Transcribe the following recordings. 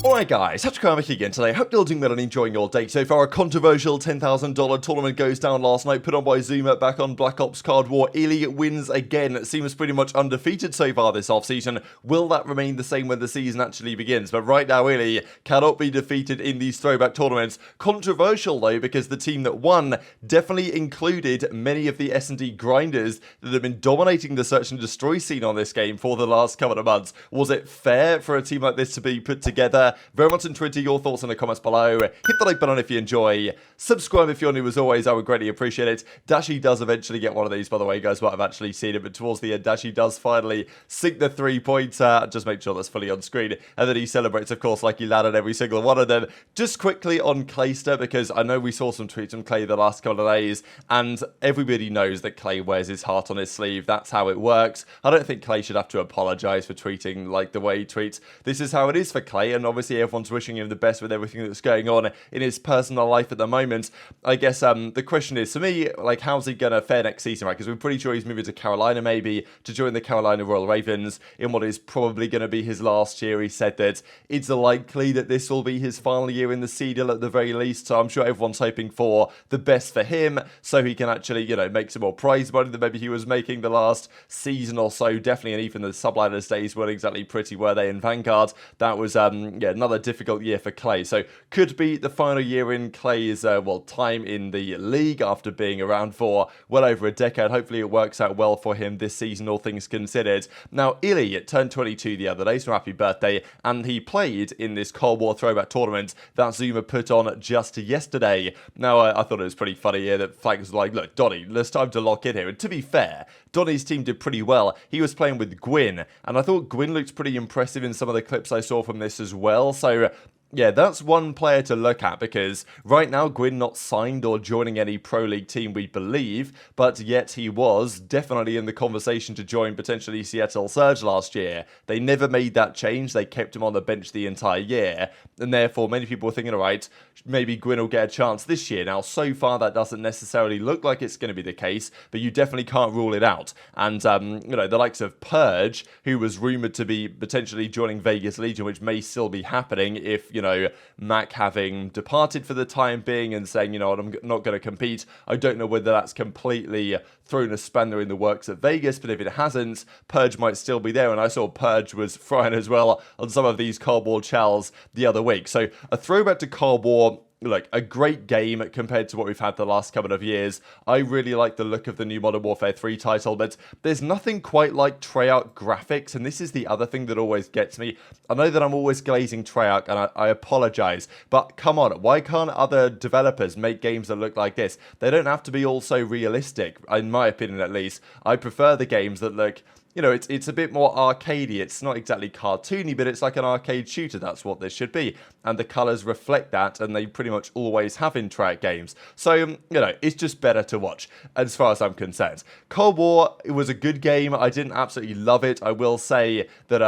Alright guys, TacticalRab again today. Hope you're all doing well and enjoying your day so far. A controversial $10,000 tournament goes down last night, put on by Zuma back on Black Ops Card War. iLLeY wins again. It seems pretty much undefeated so far this offseason. Will that remain the same when the season actually begins? But right now, iLLeY cannot be defeated in these throwback tournaments. Controversial though, because the team that won definitely included many of the S&D grinders that have been dominating the search and destroy scene on this game for the last couple of months. Was it fair for a team like this to be put together? Very much intrigued to your thoughts in the comments below. Hit the like button if you enjoy. Subscribe if you're new as always. I would greatly appreciate it. Dashy does eventually get one of these, by the way. You guys might have actually seen it, but towards the end, Dashy does finally sink the 3-pointer. Just make sure that's fully on screen. And then he celebrates, of course, like he landed every single one of them. Just quickly on Clayster, because I know we saw some tweets from Clay the last couple of days, and everybody knows that Clay wears his heart on his sleeve. That's how it works. I don't think Clay should have to apologize for tweeting like the way he tweets. This is how it is for Clay, and obviously everyone's wishing him the best with everything that's going on in his personal life at the moment. I guess the question is, for me, like, how's he gonna fare next season, right? Because we're pretty sure he's moving to Carolina, maybe, to join the Carolina Royal Ravens in what is probably going to be his last year. He said that it's likely that this will be his final year in the CDL at the very least, so I'm sure everyone's hoping for the best for him, so he can actually, you know, make some more prize money than maybe he was making the last season or so, definitely, and even the Subliners days weren't exactly pretty, were they, in Vanguard? That was, yeah, another difficult year for Clay. So could be the final year in Clay's time in the league after being around for well over a decade. Hopefully it works out well for him this season, all things considered. Now, iLLeY turned 22 the other day, so happy birthday, and he played in this Cold War throwback tournament that Zuma put on just yesterday. Now, I thought it was pretty funny here that Flag was like, look, Donnie, it's time to lock in here. And to be fair, Donnie's team did pretty well. He was playing with Gwyn, and I thought Gwyn looked pretty impressive in some of the clips I saw from this as well. So yeah, that's one player to look at, because right now Gwyn not signed or joining any Pro League team, we believe, but yet he was definitely in the conversation to join potentially Seattle Surge last year. They never made that change. They kept him on the bench the entire year, and therefore many people were thinking, all right, maybe Gwyn will get a chance this year. Now, so far that doesn't necessarily look like it's going to be the case, but you definitely can't rule it out. And, you know, the likes of Purge, who was rumored to be potentially joining Vegas Legion, which may still be happening if, you know, Mac having departed for the time being and saying, you know what, I'm not going to compete. I don't know whether that's completely thrown a spanner in the works at Vegas, but if it hasn't, Purge might still be there. And I saw Purge was frying as well on some of these Cold War chals the other week. So a throwback to Cold War. Look, a great game compared to what we've had the last couple of years. I really like the look of the new Modern Warfare 3 title, but there's nothing quite like Treyarch graphics, and this is the other thing that always gets me. I know that I'm always glazing Treyarch, and I apologize, but come on, why can't other developers make games that look like this? They don't have to be all so realistic, in my opinion at least. I prefer the games that look, you know, it's a bit more arcadey. It's not exactly cartoony, but it's like an arcade shooter. That's what this should be. And the colours reflect that, and they pretty much always have in Treyarch games. So, you know, it's just better to watch, as far as I'm concerned. Cold War, it was a good game. I didn't absolutely love it. I will say that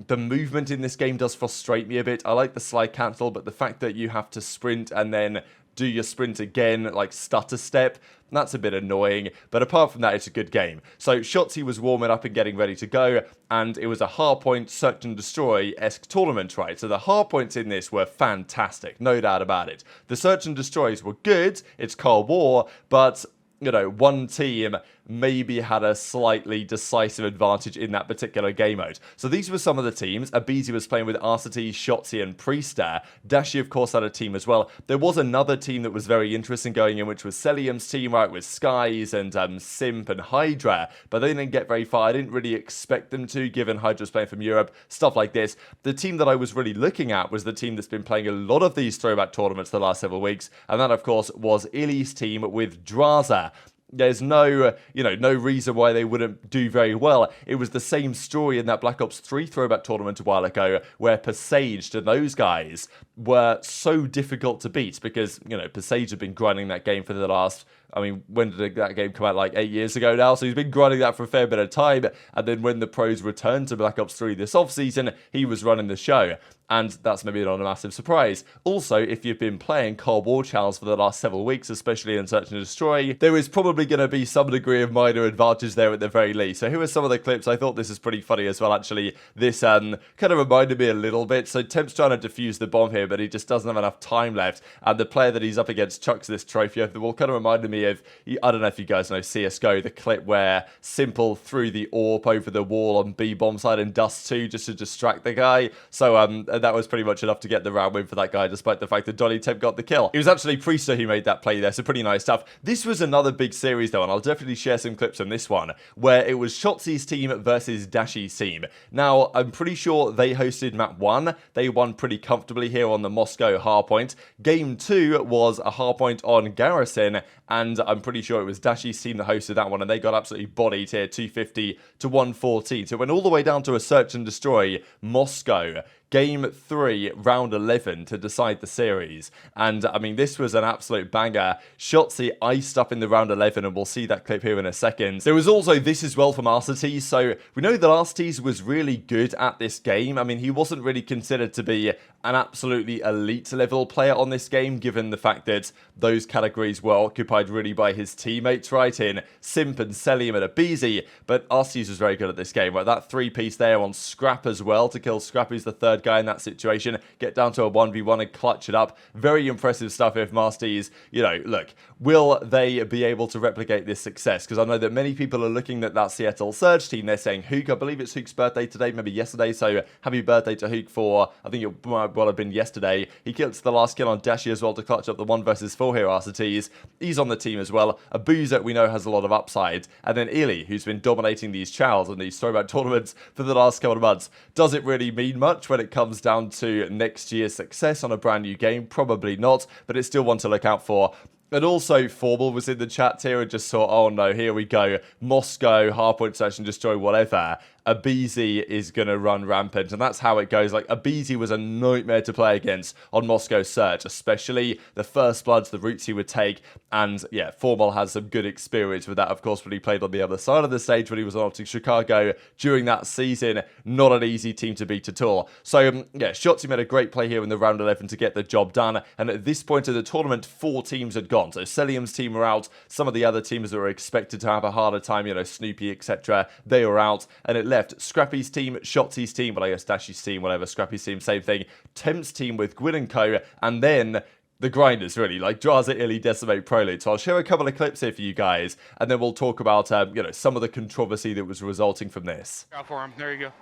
the movement in this game does frustrate me a bit. I like the slide cancel, but the fact that you have to sprint and then do your sprint again, like stutter step, that's a bit annoying, but apart from that, it's a good game. So Shotzzy was warming up and getting ready to go, and it was a hardpoint search and destroy-esque tournament, right? So the hardpoints in this were fantastic, no doubt about it. The search and destroys were good, it's Cold War, but, you know, one team maybe had a slightly decisive advantage in that particular game mode. So these were some of the teams. aBeZy was playing with Arcity, Shotzzy, and Priestahh. Dashy, of course, had a team as well. There was another team that was very interesting going in, which was Cellium's team, right, with Skyz and Simp and HyDra, but they didn't get very far. I didn't really expect them to, given HyDra's playing from Europe, stuff like this. The team that I was really looking at was the team that's been playing a lot of these throwback tournaments the last several weeks, and that, of course, was iLLeY's team with Drazah. There's no, you know, no reason why they wouldn't do very well. It was the same story in that Black Ops 3 throwback tournament a while ago, where FaZe and those guys were so difficult to beat because, you know, FaZe have been grinding that game for the last, I mean, when did that game come out? Like 8 years ago now. So he's been grinding that for a fair bit of time. And then when the pros returned to Black Ops 3 this offseason, he was running the show. And that's maybe not a massive surprise. Also, if you've been playing Cold War channels for the last several weeks, especially in Search and Destroy, there is probably going to be some degree of minor advantage there at the very least. So here are some of the clips. I thought this is pretty funny as well, actually. This kind of reminded me a little bit. So Temp's trying to defuse the bomb here, but he just doesn't have enough time left. And the player that he's up against chucks this trophy over the wall. Kind of reminded me of, I don't know if you guys know CSGO, the clip where Simple threw the AWP over the wall on B bomb side in Dust 2 just to distract the guy. So that was pretty much enough to get the round win for that guy, despite the fact that Donny Temp got the kill. It was actually Priestahh who made that play there, so pretty nice stuff. This was another big series though, and I'll definitely share some clips on this one, where it was Shotzzy's team versus Dashy's team. Now, I'm pretty sure they hosted map 1. They won pretty comfortably here on the Moscow hardpoint. Game 2 was a hardpoint on Garrison, and I'm pretty sure it was Dashy's team that hosted that one, and they got absolutely bodied here, 250 to 114. So it went all the way down to a search and destroy Moscow. Game 3, round 11 to decide the series. And, I mean, this was an absolute banger. Shotzzy iced up in the round 11, and we'll see that clip here in a second. There was also this as well from iLLeY. So, we know that iLLeY was really good at this game. I mean, he wasn't really considered to be an absolutely elite level player on this game, given the fact that those categories were occupied really by his teammates, right, in Simp and Cellium and aBeZy. But iLLeY was very good at this game, right? That 3-piece there on Scrap as well to kill Scrappy, who's the third guy in that situation, get down to a 1v1 and clutch it up. Very impressive stuff if iLLeY, you know, look, will they be able to replicate this success? Because I know that many people are looking at that Seattle Surge team. They're saying Hook, I believe it's Hook's birthday today, maybe yesterday, so happy birthday to Hook for, I think it might well have been yesterday. He killed the last kill on Dashy as well to clutch up the 1 versus 4 here, iLLeY. He's on the team as well. aBeZy, we know, has a lot of upside. And then iLLeY, who's been dominating these chows and these throwback tournaments for the last couple of months. Does it really mean much when it comes down to next year's success on a brand new game? Probably not, but it's still one to look out for. And also, Formal was in the chat here and just thought, oh no, here we go. Moscow, hardpoint search and destroy, whatever. aBeZy is going to run rampant, and that's how it goes. Like, aBeZy was a nightmare to play against on Moscow Search, especially the first bloods, the routes he would take, and yeah, Formal has some good experience with that, of course, when he played on the other side of the stage when he was on OpTic Chicago during that season. Not an easy team to beat at all. So, yeah, Shotzzy made a great play here in the round 11 to get the job done, and at this point of the tournament, 4 teams had gone. So Cellium's team were out, some of the other teams that were expected to have a harder time, you know, Snoopy, etc., they were out, and it left Scrappy's team, Shotzy's team, well, I guess Dashy's team, whatever, Scrappy's team, same thing, Temp's team with Gwyn and Co., and then the grinders, really, like Drazah, iLLeY, Decimate, Prolute. So I'll share a couple of clips here for you guys, and then we'll talk about, you know, some of the controversy that was resulting from this. Go for him. There you go.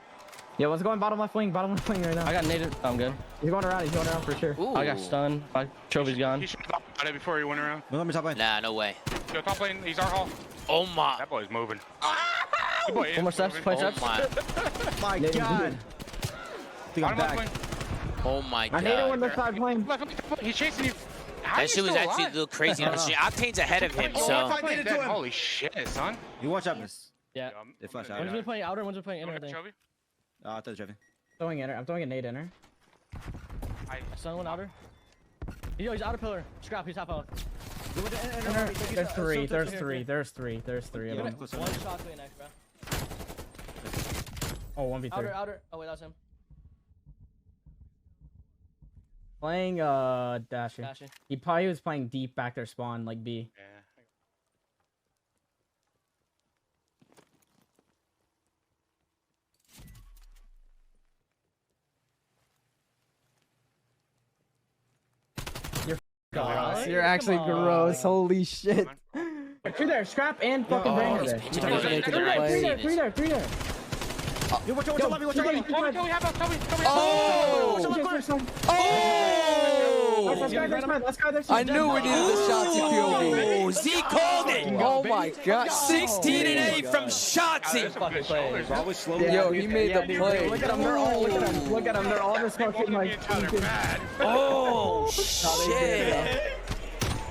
Yeah, one's going bottom left wing right now. I got naded. I'm good. He's going around for sure. Ooh. I got stunned. My trophy's gone. He should have thought it before he went around. No, let me top lane. Nah, no way. Go top lane. He's our hall. Oh my. That boy's moving. Good boy. One more steps. Point Oh steps. my. My God. Think I'm Bottom left back. lane. Oh my I need one God. left side plane. He's chasing you. How That shit was actually a little crazy. Octane's ahead of him, so. I did it to him. Holy shit, son. You watch out this. Yeah. They flash out. One's been playing outer. One's been playing inner. I think. I thought the trophy. Throwing inner. I'm throwing a nade inner. I stunned one outer. Yo, he's outer pillar. Scrap. He's half out. There's three of them. One shot CleanX, bro. Oh, 1v3. Outer. Oh wait, that's him. Playing Dashy. He probably was playing deep back there spawn like B. Yeah. Gross. You're actually gross. Holy shit. Three there, Scrap and fucking Bang there. Three there. You watch out, watch out. I knew we needed the Shotzzy POV. Oh, Z called it. Oh my God. 16 and 8 from Shotzzy. Yo, he made the play. Look at them, they're all just fucking like Oh, shit.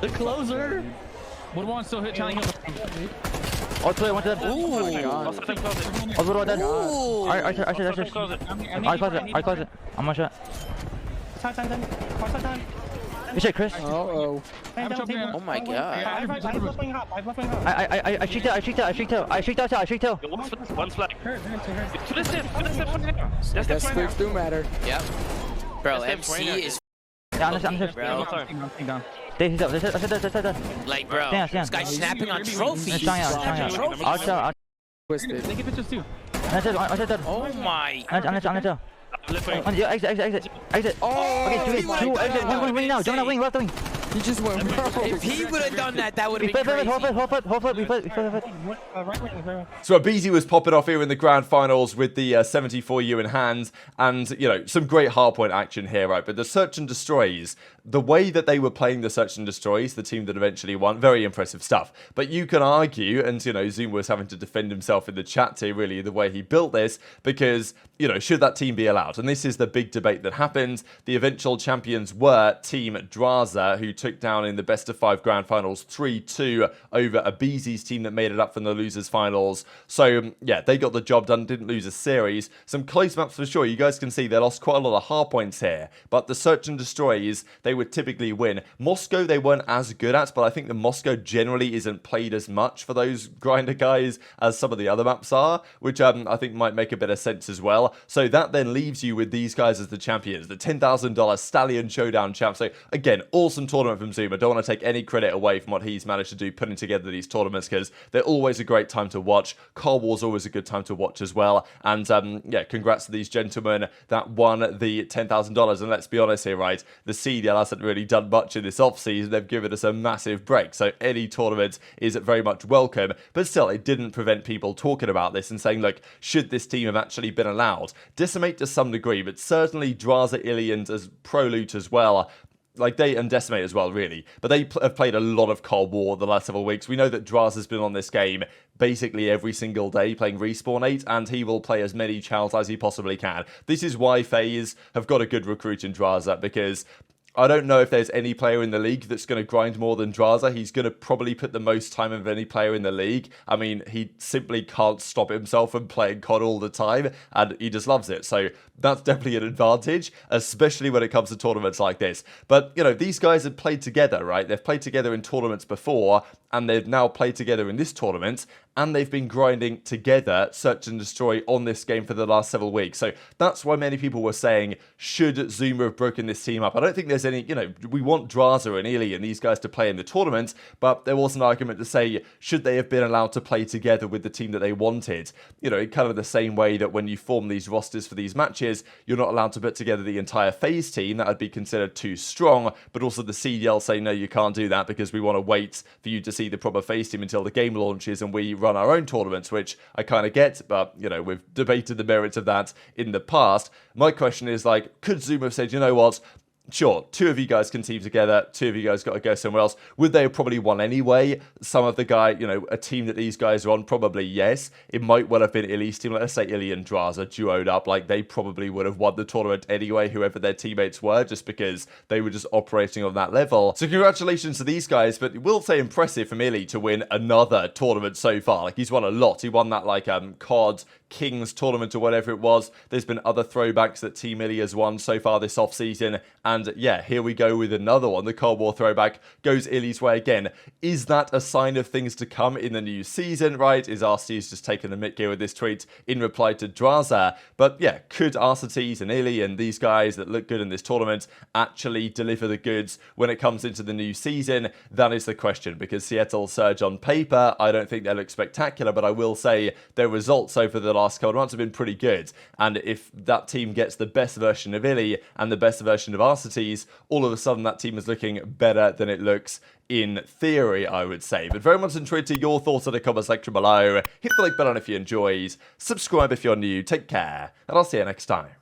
The closer. Would one still hit telling him? Oh, play, one dead. Ooh. Oh, one dead. Ooh. I close it. I'm one shot. Time. Good shit, Chris. Uh-oh. Oh my god. I shrieked out. I shrieked out. One flag. That switch do matter. Yep. Bro, MC is Yeah, I'm bro. Like, bro, Stand. this guy's snapping on trophies. Trying out. I'll Twisted. Take it bitches too. Oh my. Exit. Oh, okay, two exit. One wing now. Jump that wing, left wing. He just went, bro. If he would have done that, that would We have been flip, crazy. hold flip. So aBeZy was popping off here in the grand finals with the 74U in hand, and you know, some great hardpoint action here, right? But the search and destroys, the way that they were playing the search and destroys, the team that eventually won, very impressive stuff. But you can argue, and you know, Zoom was having to defend himself in the chat here, really, the way he built this, because you know, should that team be allowed? And this is the big debate that happened. The eventual champions were Team Drazah, who took down in the best of 5 grand finals 3-2 over aBeZy's team that made it up from the losers finals. So yeah, they got the job done, didn't lose a series. Some close maps for sure. You guys can see they lost quite a lot of hard points here, but the search and destroys, they would typically win. Moscow, they weren't as good at, but I think the Moscow generally isn't played as much for those grinder guys as some of the other maps are, which I think might make a bit of sense as well. So that then leaves you with these guys as the champions, the $10,000 Stallion Showdown champ. So again, awesome tournament from Zoom. I don't want to take any credit away from what he's managed to do putting together these tournaments, because they're always a great time to watch. Car War's always a good time to watch as well. And yeah, congrats to these gentlemen that won the $10,000. And let's be honest here, right? The CDL hasn't really done much in this off-season. They've given us a massive break. So any tournament is very much welcome. But still, it didn't prevent people talking about this and saying, look, should this team have actually been allowed? Decimate to some degree, but certainly Drazah, iLLeY, and as Pro Loot as well. Like, they, and Decimate as well, really. But they have played a lot of Cold War the last several weeks. We know that Drazah has been on this game basically every single day playing Respawn 8, and he will play as many channels as he possibly can. This is why FaZe have got a good recruit in Drazah, because I don't know if there's any player in the league that's going to grind more than Drazah. He's going to probably put the most time of any player in the league. I mean, he simply can't stop himself from playing COD all the time, and he just loves it. So that's definitely an advantage, especially when it comes to tournaments like this. But, you know, these guys have played together, right? They've played together in tournaments before, and they've now played together in this tournament, and they've been grinding together search and destroy on this game for the last several weeks. So that's why many people were saying, should Zuma have broken this team up? I don't think there's any, you know, we want Drazah and iLLeY and these guys to play in the tournament, but there was an argument to say, should they have been allowed to play together with the team that they wanted? You know, kind of the same way that when you form these rosters for these matches, you're not allowed to put together the entire FaZe team. That would be considered too strong, but also the CDL say, no, you can't do that because we want to wait for you to see the proper FaZe team until the game launches and we run our own tournaments, which I kind of get, but, you know, we've debated the merits of that in the past. My question is, like, could Zoom have said, you know what, sure, 2 of you guys can team together, 2 of you guys got to go somewhere else. Would they have probably won anyway? Some of the guy, you know, a team that these guys are on, probably yes. It might well have been iLLeY's team. Let's say iLLeY and Drazah duoed up. Like, they probably would have won the tournament anyway, whoever their teammates were, just because they were just operating on that level. So congratulations to these guys, but we'll say impressive from iLLeY to win another tournament so far. Like, he's won a lot. He won that, like, COD Kings tournament or whatever it was. There's been other throwbacks that Team iLLeY has won so far this offseason, and yeah, here we go with another one. The Cold War throwback goes iLLeY's way again. Is that a sign of things to come in the new season, right? Is RC's just taking the mick here with this tweet in reply to Drazah? But yeah, could RCTs and iLLeY and these guys that look good in this tournament actually deliver the goods when it comes into the new season? That is the question, because Seattle Surge on paper, I don't think they look spectacular, but I will say their results over the last couple of months have been pretty good. And if that team gets the best version of iLLeY and the best version of RCTs, all of a sudden that team is looking better than it looks in theory, I would say. But very much intrigued to your thoughts in the comment section below. Hit the like button if you enjoyed. Subscribe if you're new. Take care. And I'll see you next time.